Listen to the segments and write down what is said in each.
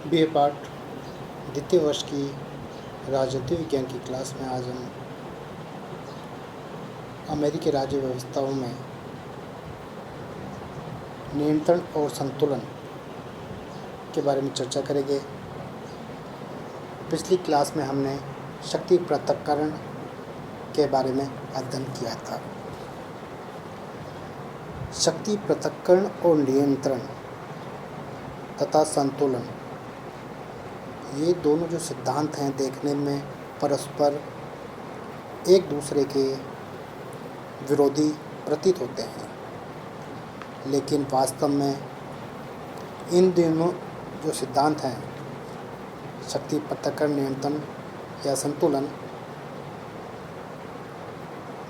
BA part द्वितीय वर्ष की राजनीति विज्ञान की क्लास में आज हम अमेरिकी राज्य व्यवस्थाओं में नियंत्रण और संतुलन के बारे में चर्चा करेंगे। पिछली क्लास में हमने शक्ति पृथक्करण के बारे में अध्ययन किया था। शक्ति पृथक्करण और नियंत्रण तथा संतुलन, ये दोनों जो सिद्धांत हैं देखने में परस्पर एक दूसरे के विरोधी प्रतीत होते हैं, लेकिन वास्तव में इन दोनों जो सिद्धांत हैं, शक्ति पृथक्करण, नियंत्रण या संतुलन,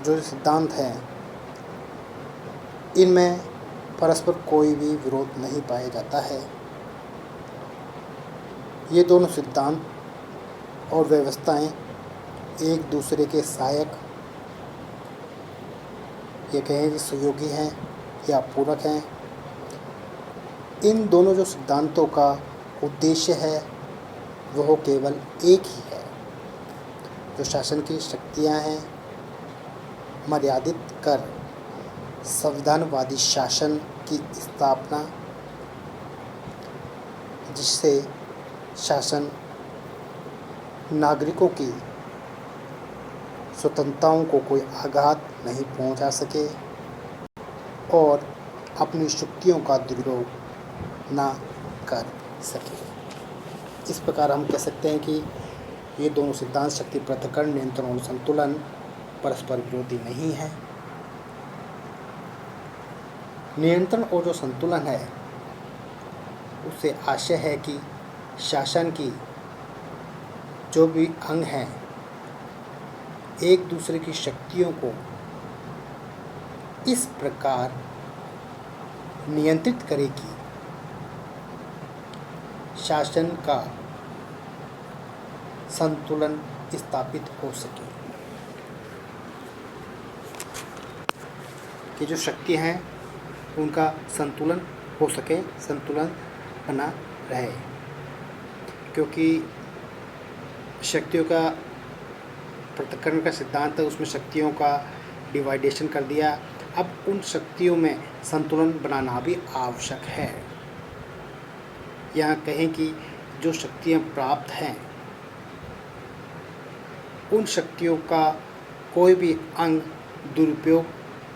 जो सिद्धांत हैं, इनमें परस्पर कोई भी विरोध नहीं पाया जाता है। ये दोनों सिद्धांत और व्यवस्थाएं एक दूसरे के सहायक, ये कहें कि सहयोगी हैं या पूरक हैं। इन दोनों जो सिद्धांतों का उद्देश्य है वह केवल एक ही है। जो शासन की शक्तियां हैं, मर्यादित कर संविधानवादी शासन की स्थापना, जिससे शासन नागरिकों की स्वतंत्रताओं को कोई आघात नहीं पहुंचा सके और अपनी शक्तियों का दुरुपयोग ना कर सके। इस प्रकार हम कह सकते हैं कि ये दोनों सिद्धांत, शक्ति पृथक्करण, नियंत्रण और संतुलन, परस्पर विरोधी नहीं है। नियंत्रण और जो संतुलन है, उससे आशय है कि शासन की जो भी अंग हैं एक दूसरे की शक्तियों को इस प्रकार नियंत्रित करे कि शासन का संतुलन स्थापित हो सके, कि जो शक्ति हैं उनका संतुलन हो सके, संतुलन बना रहे। क्योंकि शक्तियों का पृथक्करण का सिद्धांत है, उसमें शक्तियों का डिवाइडेशन कर दिया। अब उन शक्तियों में संतुलन बनाना भी आवश्यक है। यहाँ कहें कि जो शक्तियाँ प्राप्त हैं, उन शक्तियों का कोई भी अंग दुरुपयोग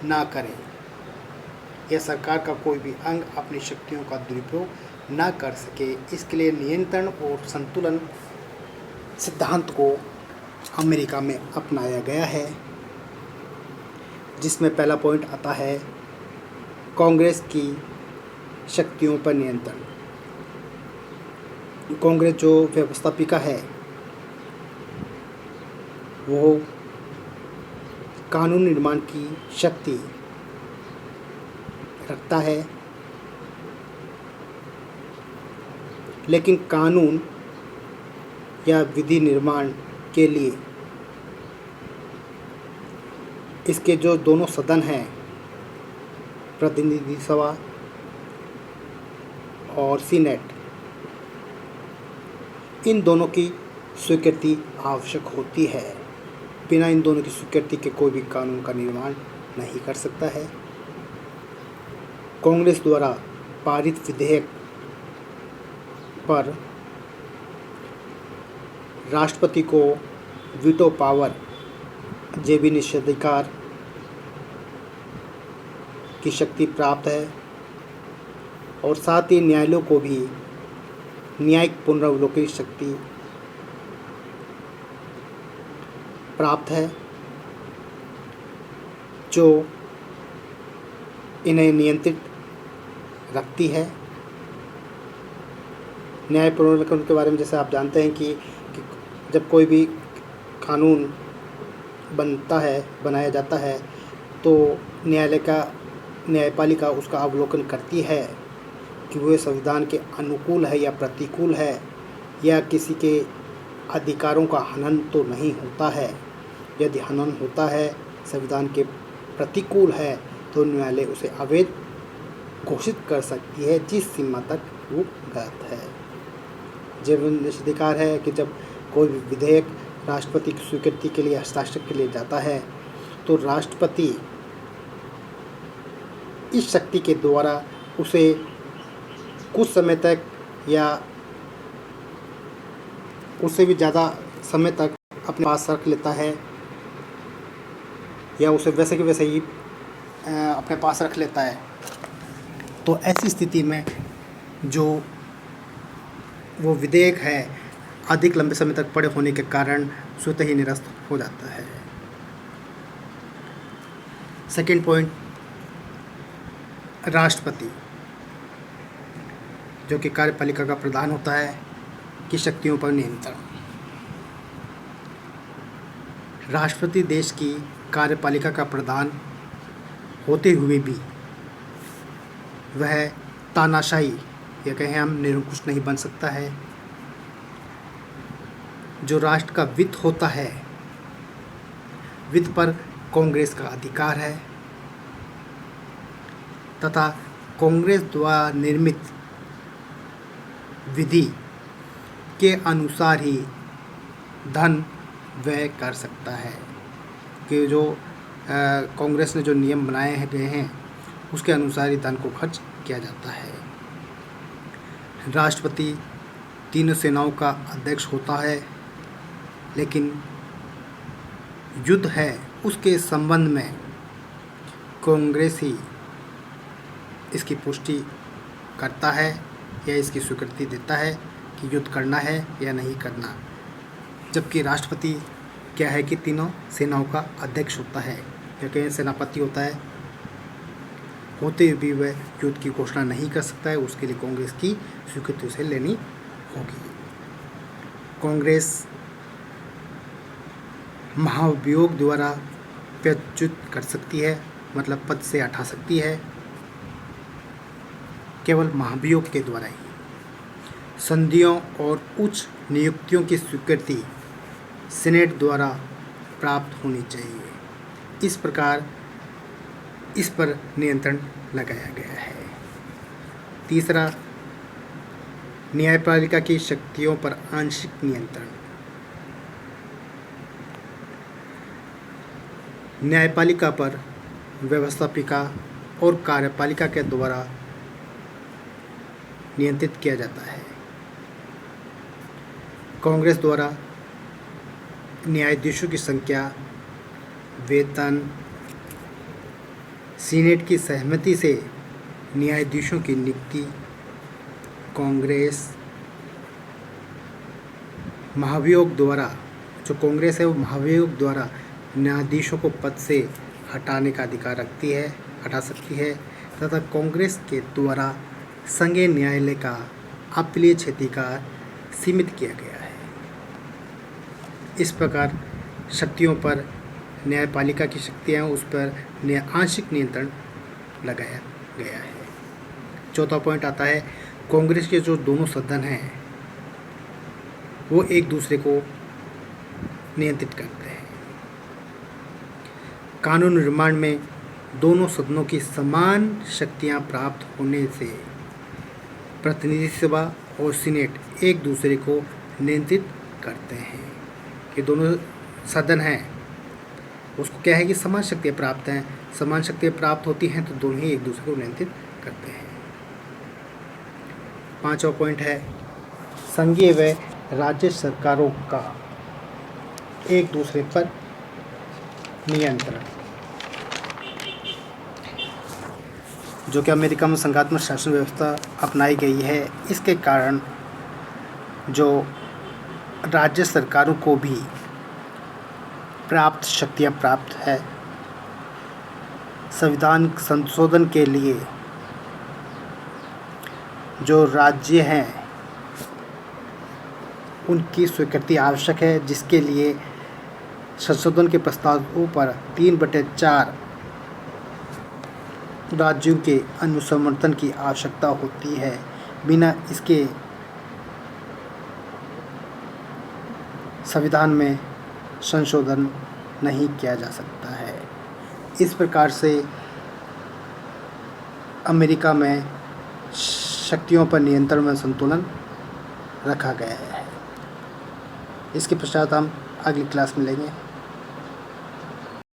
ना करे, या सरकार का कोई भी अंग अपनी शक्तियों का दुरुपयोग ना कर सके। इसके लिए नियंत्रण और संतुलन सिद्धांत को अमेरिका में अपनाया गया है, जिसमें पहला पॉइंट आता है कांग्रेस की शक्तियों पर नियंत्रण। कांग्रेस जो व्यवस्थापिका है वो कानून निर्माण की शक्ति रखता है, लेकिन कानून या विधि निर्माण के लिए इसके जो दोनों सदन हैं, प्रतिनिधि सभा और सीनेट, इन दोनों की स्वीकृति आवश्यक होती है। बिना इन दोनों की स्वीकृति के कोई भी कानून का निर्माण नहीं कर सकता है। कांग्रेस द्वारा पारित विधेयक पर राष्ट्रपति को वीटो पावर, जेबी निषेधाधिकार की शक्ति प्राप्त है, और साथ ही न्यायालयों को भी न्यायिक पुनरावलोकन की शक्ति प्राप्त है, जो इन्हें नियंत्रित रखती है। न्याय पुनरावलोकन के बारे में जैसे आप जानते हैं कि जब कोई भी कानून बनाया जाता है तो न्यायपालिका उसका अवलोकन करती है कि वह संविधान के अनुकूल है या प्रतिकूल है, या किसी के अधिकारों का हनन तो नहीं होता है। यदि हनन होता है, संविधान के प्रतिकूल है, तो न्यायालय उसे अवैध घोषित कर सकती है, जिस सीमा तक वो गलत है। जैव निषेधाधिकार है कि जब कोई भी विधेयक राष्ट्रपति की स्वीकृति के लिए हस्ताक्षर के लिए जाता है तो राष्ट्रपति इस शक्ति के द्वारा उसे कुछ समय तक या उससे भी ज़्यादा समय तक अपने पास रख लेता है या उसे वैसे कि वैसे ही अपने पास रख लेता है। तो ऐसी स्थिति में जो वो विधेयक है अधिक लंबे समय तक पड़े होने के कारण स्वतः ही निरस्त हो जाता है। सेकेंड पॉइंट, राष्ट्रपति जो कि कार्यपालिका का प्रधान होता है की शक्तियों पर नियंत्रण। राष्ट्रपति देश की कार्यपालिका का प्रधान होते हुए भी वह तानाशाही या कहें हम निरंकुश नहीं बन सकता है। जो राष्ट्र का वित्त होता है, वित्त पर कांग्रेस का अधिकार है तथा कांग्रेस द्वारा निर्मित विधि के अनुसार ही धन व्यय कर सकता है कि जो कांग्रेस ने जो नियम बनाए गए हैं उसके अनुसार ही धन को खर्च किया जाता है। राष्ट्रपति तीनों सेनाओं का अध्यक्ष होता है, लेकिन युद्ध है उसके संबंध में कांग्रेस ही इसकी पुष्टि करता है या इसकी स्वीकृति देता है कि युद्ध करना है या नहीं करना। जबकि राष्ट्रपति क्या है कि तीनों सेनाओं का अध्यक्ष होता है या कहीं सेनापति होता है, होते हुए भी वह युद्ध की घोषणा नहीं कर सकता है। उसके लिए कांग्रेस की स्वीकृति उसे लेनी होगी। कांग्रेस महाभियोग द्वारा पदच्युत कर सकती है, मतलब पद से हटा सकती है, केवल महाभियोग के द्वारा ही। संधियों और उच्च नियुक्तियों की स्वीकृति सीनेट द्वारा प्राप्त होनी चाहिए। इस प्रकार इस पर नियंत्रण लगाया गया है। तीसरा, न्यायपालिका की शक्तियों पर आंशिक नियंत्रण। न्यायपालिका पर व्यवस्थापिका और कार्यपालिका के द्वारा नियंत्रित किया जाता है। कांग्रेस द्वारा न्यायाधीशों की संख्या, वेतन, सीनेट की सहमति से न्यायाधीशों की नियुक्ति, कांग्रेस महाभियोग द्वारा, जो कांग्रेस है वो महाभियोग द्वारा न्यायाधीशों को पद से हटाने का अधिकार रखती है, हटा सकती है तथा कांग्रेस के द्वारा संघीय न्यायालय का अपीलीय क्षेत्राधिकार सीमित किया गया है। इस प्रकार शक्तियों पर न्यायपालिका की शक्तियाँ उस पर आंशिक नियंत्रण लगाया गया है। चौथा पॉइंट आता है, कांग्रेस के जो दोनों सदन हैं वो एक दूसरे को नियंत्रित करते हैं। कानून निर्माण में दोनों सदनों की समान शक्तियां प्राप्त होने से प्रतिनिधि सभा और सीनेट एक दूसरे को नियंत्रित करते हैं। कि दोनों सदन हैं उसको क्या है कि समान शक्तियाँ प्राप्त हैं, समान शक्तियाँ प्राप्त होती हैं तो दोनों ही एक दूसरे को नियंत्रित करते हैं। पांचवा पॉइंट है, संघीय व राज्य सरकारों का एक दूसरे पर नियंत्रण। जो कि अमेरिका में संघात्मक शासन व्यवस्था अपनाई गई है, इसके कारण जो राज्य सरकारों को भी प्राप्त शक्तियाँ प्राप्त है। संविधान संशोधन के लिए जो राज्य हैं उनकी स्वीकृति आवश्यक है, जिसके लिए संशोधन के प्रस्तावों पर 3/4 राज्यों के अनुसमर्थन की आवश्यकता होती है। बिना इसके संविधान में संशोधन नहीं किया जा सकता है। इस प्रकार से अमेरिका में शक्तियों पर नियंत्रण में संतुलन रखा गया है। इसके पश्चात हम अगली क्लास में लेंगे।